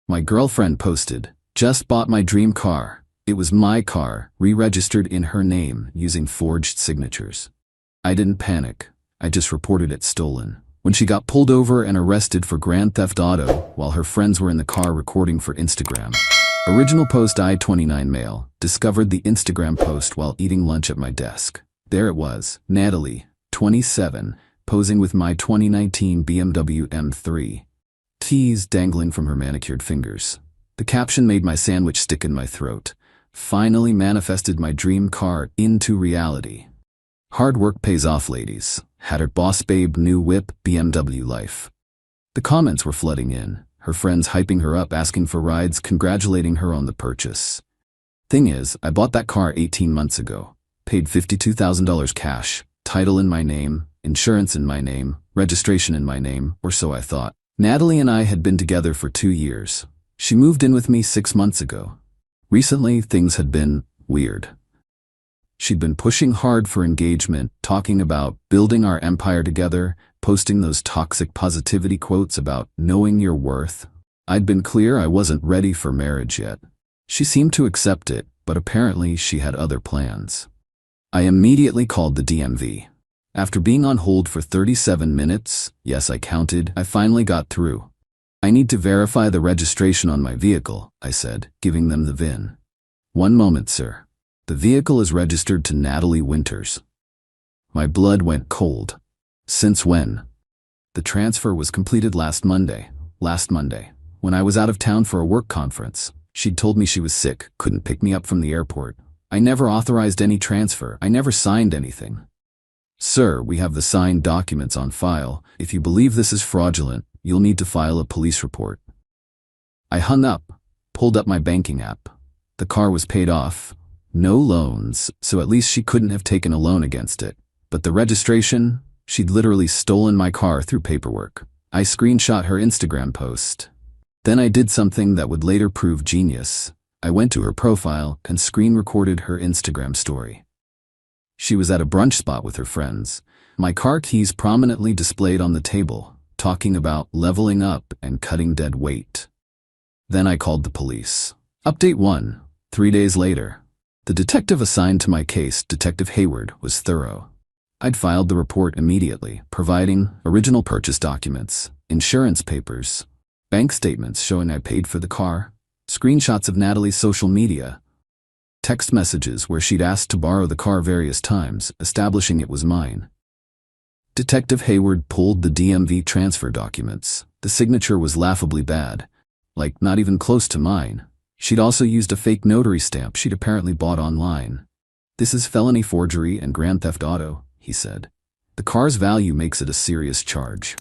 My girlfriend posted, "Just bought my dream car." It was my car, re-registered in her name using forged signatures. I didn't panic. I just reported it stolen. When she got pulled over and arrested for Grand Theft Auto while her friends were in the car recording for Instagram. Original post I-29 male, discovered the Instagram post while eating lunch at my desk. There it was, Natalie, 27, posing with my 2019 BMW M3. Teas dangling from her manicured fingers. The caption made my sandwich stick in my throat. Finally manifested my dream car into reality. Hard work pays off, ladies. Had her boss babe new whip, BMW life. The comments were flooding in, her friends hyping her up, asking for rides, congratulating her on the purchase. Thing is, I bought that car 18 months ago. Paid $52,000 cash, title in my name, insurance in my name, registration in my name, or so I thought. Natalie and I had been together for 2 years. She moved in with me 6 months ago. Recently, things had been weird. She'd been pushing hard for engagement, talking about building our empire together, posting those toxic positivity quotes about knowing your worth. I'd been clear I wasn't ready for marriage yet. She seemed to accept it, but apparently she had other plans. I immediately called the DMV. After being on hold for 37 minutes, yes, I counted, I finally got through. "I need to verify the registration on my vehicle," I said, giving them the VIN. "One moment, sir. The vehicle is registered to Natalie Winters." My blood went cold. Since when? The transfer was completed last Monday, when I was out of town for a work conference. She'd told me she was sick, couldn't pick me up from the airport. I never authorized any transfer. I never signed anything. "Sir, we have the signed documents on file. If you believe this is fraudulent, you'll need to file a police report." I hung up, pulled up my banking app. The car was paid off. No loans, so at least she couldn't have taken a loan against it. But the registration? She'd literally stolen my car through paperwork. I screenshot her Instagram post. Then I did something that would later prove genius. I went to her profile and screen recorded her Instagram story. She was at a brunch spot with her friends. My car keys prominently displayed on the table, talking about leveling up and cutting dead weight. Then I called the police. Update 1. 3 days later. The detective assigned to my case, Detective Hayward, was thorough. I'd filed the report immediately, providing original purchase documents, insurance papers, bank statements showing I paid for the car, screenshots of Natalie's social media, text messages where she'd asked to borrow the car various times, establishing it was mine. Detective Hayward pulled the DMV transfer documents. The signature was laughably bad, like not even close to mine. She'd also used a fake notary stamp she'd apparently bought online. "This is felony forgery and Grand Theft Auto," he said. "The car's value makes it a serious charge."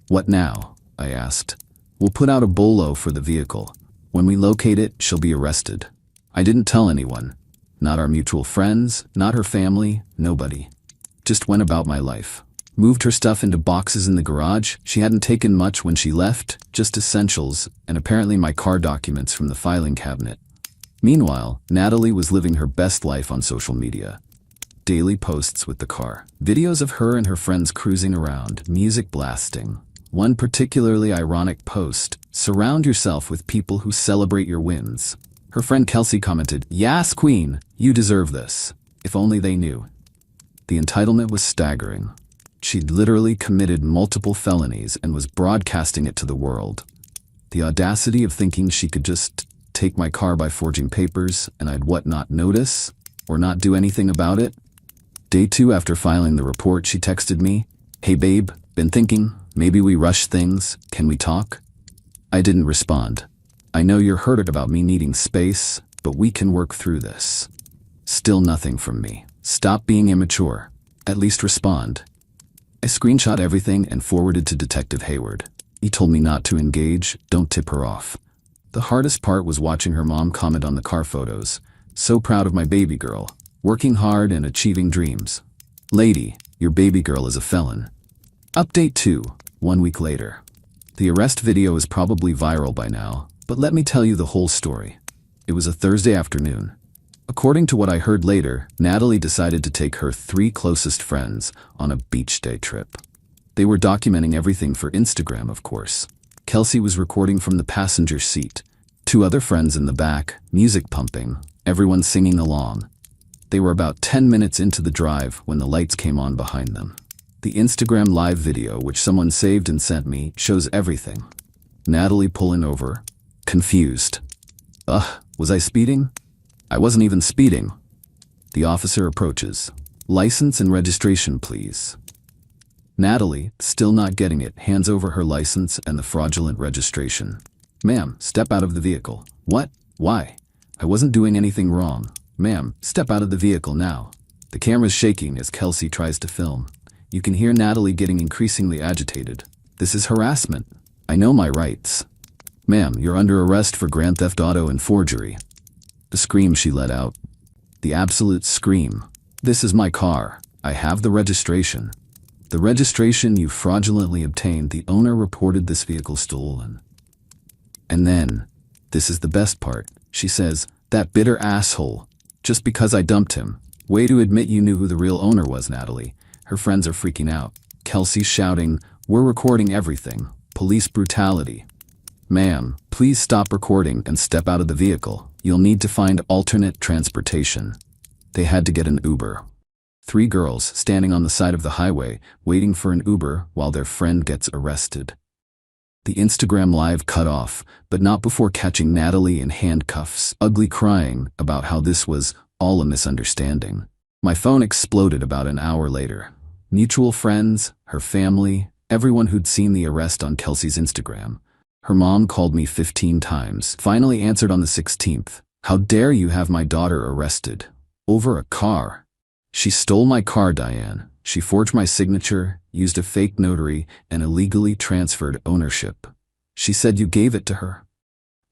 "What now?" I asked. "We'll put out a bolo for the vehicle. When we locate it, she'll be arrested." I didn't tell anyone. Not our mutual friends, not her family, nobody. Just went about my life. Moved her stuff into boxes in the garage. She hadn't taken much when she left, just essentials, and apparently my car documents from the filing cabinet. Meanwhile, Natalie was living her best life on social media. Daily posts with the car. Videos of her and her friends cruising around, music blasting. One particularly ironic post, "Surround yourself with people who celebrate your wins." Her friend Kelsey commented, "Yas, queen, you deserve this." If only they knew. The entitlement was staggering. She'd literally committed multiple felonies and was broadcasting it to the world. The audacity of thinking she could just take my car by forging papers and I'd not notice or not do anything about it. Day 2 after filing the report, she texted me, "Hey babe, been thinking, maybe we rush things, can we talk?" I didn't respond. "I know you're hurt about me needing space, but we can work through this." Still nothing from me. Stop being immature. At least respond. I screenshot everything and forwarded to Detective Hayward. He told me not to engage, don't tip her off. The hardest part was watching her mom comment on the car photos. "So proud of my baby girl. Working hard and achieving dreams." Lady, your baby girl is a felon. Update 2, 1 week later. The arrest video is probably viral by now, but let me tell you the whole story. It was a Thursday afternoon. According to what I heard later, Natalie decided to take her 3 closest friends on a beach day trip. They were documenting everything for Instagram, of course. Qley was recording from the passenger seat. 2 other friends in the back, music pumping, everyone singing along. They were about 10 minutes into the drive when the lights came on behind them. The Instagram live video, which someone saved and sent me, shows everything. Natalie pulling over, confused. Was I speeding? I wasn't even speeding. The officer approaches. License and registration, please. Natalie, still not getting it, hands over her license and the fraudulent registration. Ma'am, step out of the vehicle. What? Why? I wasn't doing anything wrong. Ma'am, step out of the vehicle now. The camera's shaking as Qley tries to film. You can hear Natalie getting increasingly agitated. This is harassment. I know my rights. Ma'am, you're under arrest for grand theft auto and forgery. The scream she let out. The absolute scream. This is my car. I have the registration. The registration you fraudulently obtained. The owner reported this vehicle stolen. And then, this is the best part, she says, that bitter asshole. Just because I dumped him. Way to admit you knew who the real owner was, Natalie. Her friends are freaking out. Qley's shouting, we're recording everything. Police brutality. Ma'am, please stop recording and step out of the vehicle. You'll need to find alternate transportation. They had to get an Uber. 3 girls standing on the side of the highway, waiting for an Uber while their friend gets arrested. The Instagram live cut off, but not before catching Natalie in handcuffs, ugly crying about how this was all a misunderstanding. My phone exploded about an hour later. Mutual friends, her family, everyone who'd seen the arrest on Qley's Instagram. Her mom called me 15 times, finally answered on the 16th. How dare you have my daughter arrested? Over a car. She stole my car, Diane. She forged my signature, used a fake notary, and illegally transferred ownership. She said you gave it to her.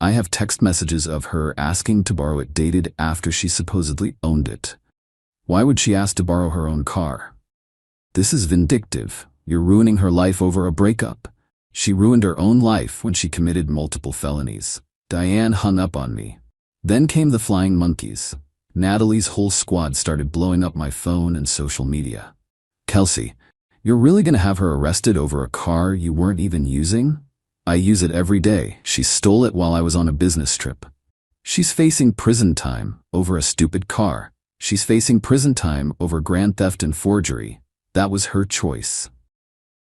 I have text messages of her asking to borrow it dated after she supposedly owned it. Why would she ask to borrow her own car? This is vindictive. You're ruining her life over a breakup. She ruined her own life when she committed multiple felonies. Diane hung up on me. Then came the flying monkeys. Natalie's whole squad started blowing up my phone and social media. Qley, you're really gonna have her arrested over a car you weren't even using? I use it every day. She stole it while I was on a business trip. She's facing prison time over a stupid car. She's facing prison time over grand theft and forgery. That was her choice.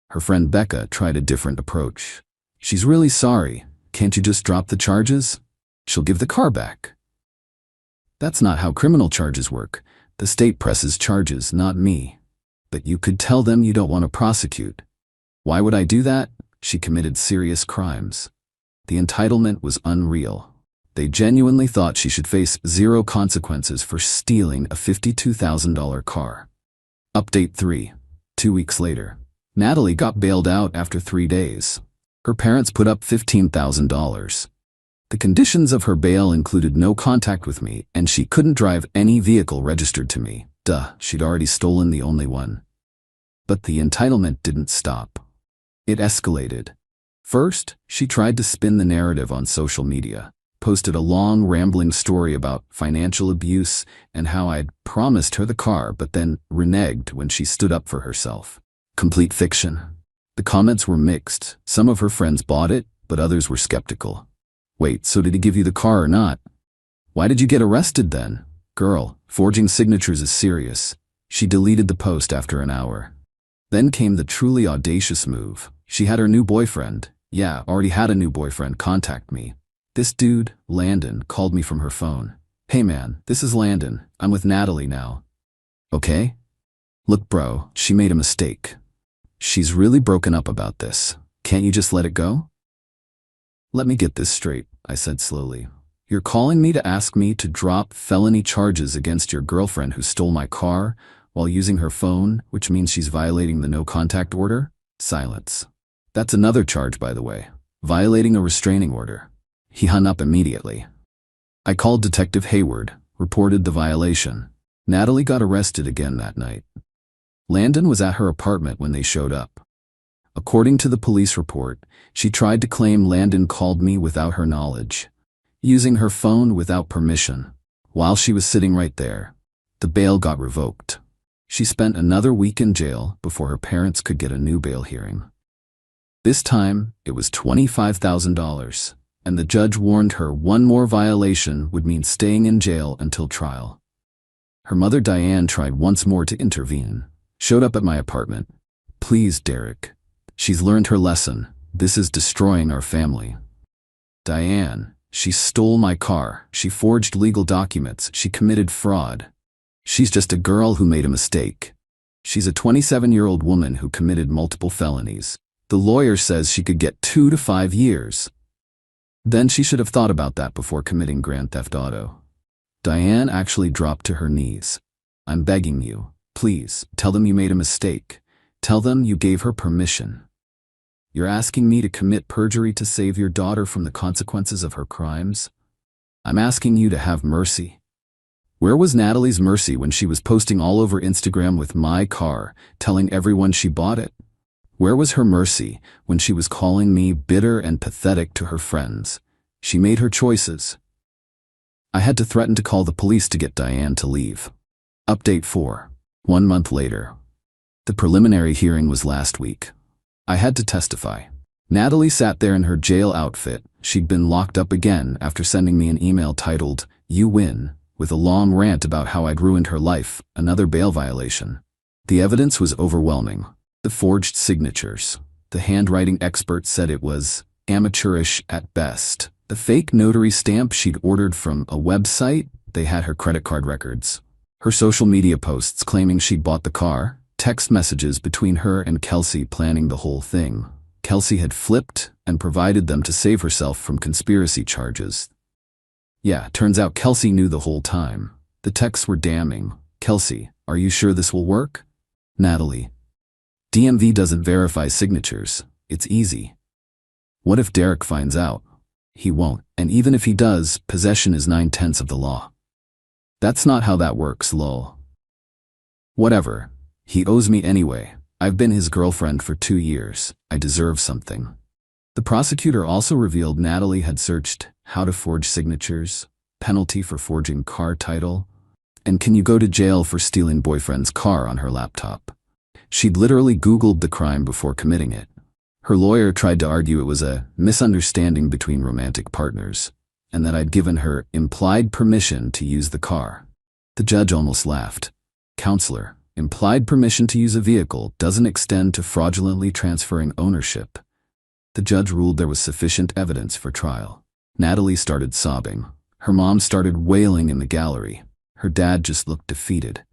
Her friend Becca tried a different approach. She's really sorry. Can't you just drop the charges? She'll give the car back. That's not how criminal charges work. The state presses charges, not me. But you could tell them you don't want to prosecute. Why would I do that? She committed serious crimes. The entitlement was unreal. They genuinely thought she should face 0 consequences for stealing a $52,000 car. Update 3. 2 weeks later. Natalie got bailed out after 3 days. Her parents put up $15,000. The conditions of her bail included no contact with me, and she couldn't drive any vehicle registered to me. Duh, she'd already stolen the only one. But the entitlement didn't stop. It escalated. First, she tried to spin the narrative on social media, posted a long, rambling story about financial abuse and how I'd promised her the car but then reneged when she stood up for herself. Complete fiction. The comments were mixed. Some of her friends bought it, but others were skeptical. Wait, so did he give you the car or not? Why did you get arrested then? Girl, forging signatures is serious. She deleted the post after an hour. Then came the truly audacious move. She had her new boyfriend, already had a new boyfriend, contact me. This dude, Landon, called me from her phone. Hey man, this is Landon. I'm with Natalie now. Okay? Look bro, she made a mistake. She's really broken up about this. Can't you just let it go? Let me get this straight, I said slowly. You're calling me to ask me to drop felony charges against your girlfriend who stole my car while using her phone, which means she's violating the no contact order? Silence. That's another charge, by the way. Violating a restraining order. He hung up immediately. I called Detective Hayward, reported the violation. Natalie got arrested again that night. Landon was at her apartment when they showed up. According to the police report, she tried to claim Landon called me without her knowledge, using her phone without permission. While she was sitting right there, the bail got revoked. She spent another week in jail before her parents could get a new bail hearing. This time, it was $25,000, and the judge warned her one more violation would mean staying in jail until trial. Her mother Diane tried once more to intervene, showed up at my apartment. "Please, Derek. She's learned her lesson. This is destroying our family." "Diane, she stole my car. She forged legal documents. She committed fraud. She's just a girl who made a mistake. She's a 27-year-old woman who committed multiple felonies. The lawyer says she could get 2 to 5 years. Then she should have thought about that before committing grand theft auto." Diane actually dropped to her knees. "I'm begging you, please, tell them you made a mistake. Tell them you gave her permission. You're asking me to commit perjury to save your daughter from the consequences of her crimes? I'm asking you to have mercy." Where was Natalie's mercy when she was posting all over Instagram with my car, telling everyone she bought it? Where was her mercy when she was calling me bitter and pathetic to her friends? She made her choices. I had to threaten to call the police to get Diane to leave. Update 4. 1 month later. The preliminary hearing was last week. I had to testify. Natalie sat there in her jail outfit. She'd been locked up again after sending me an email titled, "You win," with a long rant about how I'd ruined her life, another bail violation. The evidence was overwhelming. The forged signatures. The handwriting expert said it was amateurish at best. The fake notary stamp she'd ordered from a website. They had her credit card records. Her social media posts claiming she'd bought the car. Text messages between her and Qley planning the whole thing. Qley had flipped and provided them to save herself from conspiracy charges. Yeah, turns out Qley knew the whole time. The texts were damning. "Qley, are you sure this will work?" Natalie. "DMV doesn't verify signatures. It's easy." What if Derek finds out? He won't, and even if he does, possession is 9/10 of the law. That's not how that works, lol. Whatever. He owes me anyway. I've been his girlfriend for 2 years. I deserve something. The prosecutor also revealed Natalie had searched how to forge signatures, penalty for forging car title, and can you go to jail for stealing boyfriend's car on her laptop. She'd literally Googled the crime before committing it. Her lawyer tried to argue it was a misunderstanding between romantic partners, and that I'd given her implied permission to use the car. The judge almost laughed. "Counselor, implied permission to use a vehicle doesn't extend to fraudulently transferring ownership." The judge ruled there was sufficient evidence for trial. Natalie started sobbing. Her mom started wailing in the gallery. Her dad just looked defeated.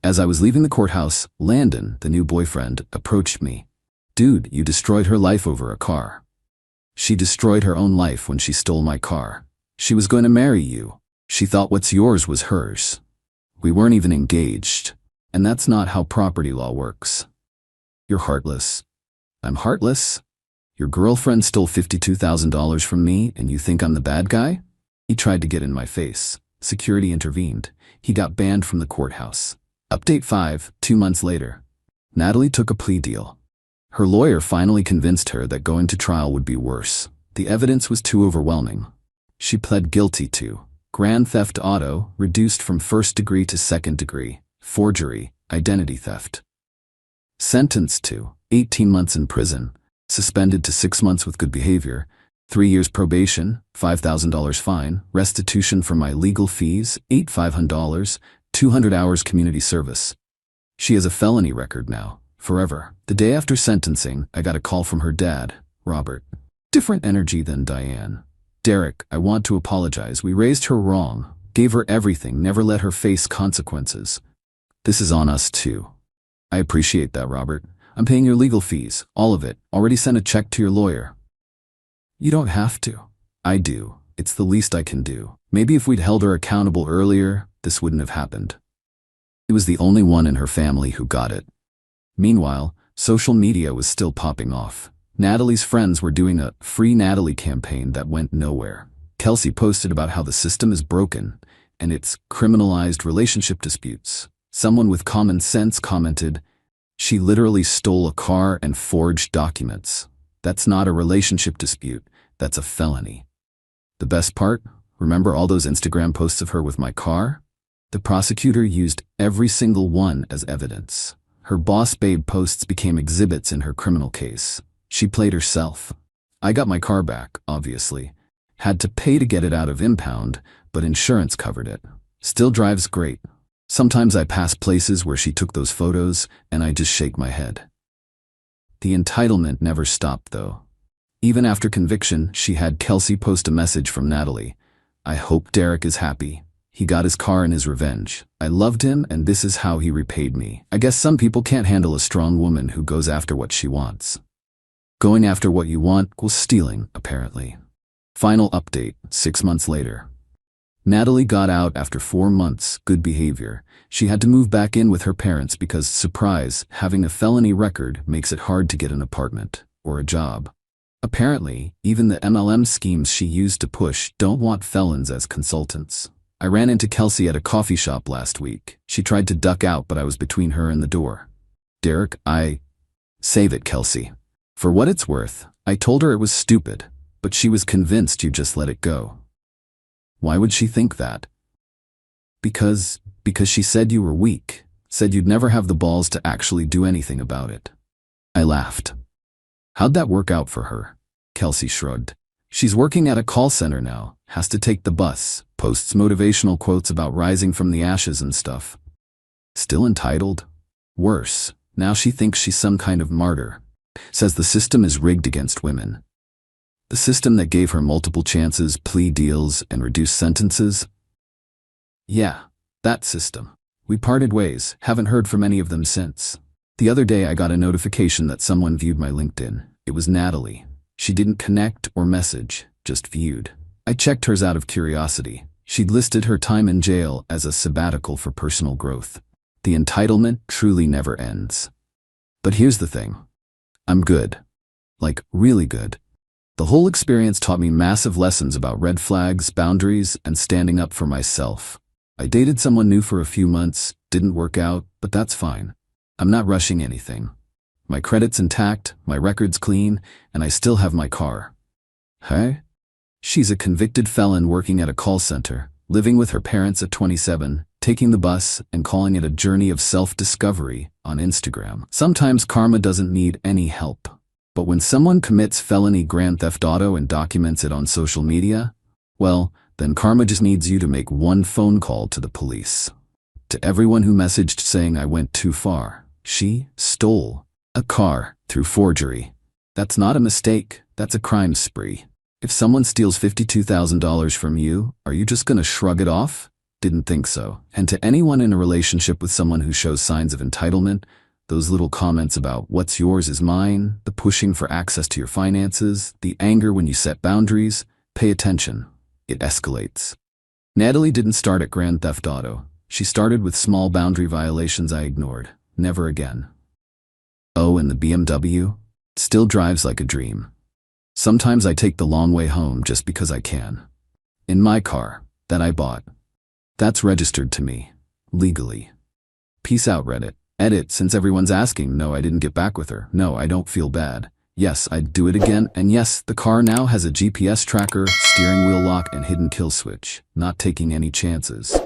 As I was leaving the courthouse, Landon, the new boyfriend, approached me. "Dude, you destroyed her life over a car." "She destroyed her own life when she stole my car. She was going to marry you. She thought what's yours was hers. We weren't even engaged. And that's not how property law works." "You're heartless." "I'm heartless? Your girlfriend stole $52,000 from me and you think I'm the bad guy?" He tried to get in my face. Security intervened. He got banned from the courthouse. Update 5, 2 months later. Natalie took a plea deal. Her lawyer finally convinced her that going to trial would be worse. The evidence was too overwhelming. She pled guilty to grand theft auto, reduced from 1st degree to 2nd degree, forgery, identity theft. Sentenced to 18 months in prison, suspended to 6 months with good behavior, 3 years probation, $5,000 fine, restitution for my legal fees, $8,500, 200 hours community service. She has a felony record now, forever. The day after sentencing, I got a call from her dad, Robert. Different energy than Diane. "Derek, I want to apologize. We raised her wrong, gave her everything, never let her face consequences. This is on us too." "I appreciate that, Robert. I'm paying your legal fees, all of it. Already sent a check to your lawyer." "You don't have to." "I do. It's the least I can do. Maybe if we'd held her accountable earlier, this wouldn't have happened." He was the only one in her family who got it. Meanwhile, social media was still popping off. Natalie's friends were doing a Free Natalie campaign that went nowhere. Qley posted about how the system is broken, and it's criminalized relationship disputes. Someone with common sense commented, "She literally stole a car and forged documents. That's not a relationship dispute, that's a felony." The best part? Remember all those Instagram posts of her with my car? The prosecutor used every single one as evidence. Her boss babe posts became exhibits in her criminal case. She played herself. I got my car back, obviously. Had to pay to get it out of impound, but insurance covered it. Still drives great. Sometimes I pass places where she took those photos, and I just shake my head. The entitlement never stopped, though. Even after conviction, she had Qley post a message from Natalie. "I hope Derek is happy. He got his car in his revenge. I loved him, and this is how he repaid me." I guess some people can't handle a strong woman who goes after what she wants. Going after what you want equals stealing, apparently. Final update, 6 months later. Natalie got out after 4 months, good behavior. She had to move back in with her parents because, surprise, having a felony record makes it hard to get an apartment or a job. Apparently, even the MLM schemes she used to push don't want felons as consultants. I ran into Qley at a coffee shop last week. She tried to duck out, but I was between her and the door. "Derek, Save it, Qley. For what it's worth, I told her it was stupid, but she was convinced you just let it go." Why would she think that? Because she said you were weak, said you'd never have the balls to actually do anything about it. I laughed. How'd that work out for her? Qley shrugged. She's working at a call center now, has to take the bus, posts motivational quotes about rising from the ashes and stuff. Still entitled? Worse, now she thinks she's some kind of martyr. Says the system is rigged against women. The system that gave her multiple chances, plea deals, and reduced sentences? Yeah, that system. We parted ways, haven't heard from any of them since. The other day I got a notification that someone viewed my LinkedIn. It was Natalie. She didn't connect or message, just viewed. I checked hers out of curiosity. She'd listed her time in jail as a sabbatical for personal growth. The entitlement truly never ends. But here's the thing. I'm good. Like, really good. The whole experience taught me massive lessons about red flags, boundaries, and standing up for myself. I dated someone new for a few months, didn't work out, but that's fine. I'm not rushing anything. My credit's intact, my record's clean, and I still have my car. Hey? She's a convicted felon working at a call center, living with her parents at 27, taking the bus, and calling it a journey of self-discovery on Instagram. Sometimes karma doesn't need any help. But when someone commits felony grand theft auto and documents it on social media, well, then karma just needs you to make one phone call to the police. To everyone who messaged saying I went too far, she stole a car through forgery. That's not a mistake, that's a crime spree. If someone steals $52,000 from you, are you just gonna shrug it off? Didn't think so. And to anyone in a relationship with someone who shows signs of entitlement, those little comments about what's yours is mine, the pushing for access to your finances, the anger when you set boundaries, pay attention. It escalates. Natalie didn't start at grand theft auto. She started with small boundary violations I ignored. Never again. Oh, and the BMW? Still drives like a dream. Sometimes I take the long way home just because I can. In my car, that I bought. That's registered to me. Legally. Peace out, Reddit. Edit, since everyone's asking. No, I didn't get back with her. No, I don't feel bad. Yes, I'd do it again. And yes, the car now has a GPS tracker, steering wheel lock, and hidden kill switch. Not taking any chances.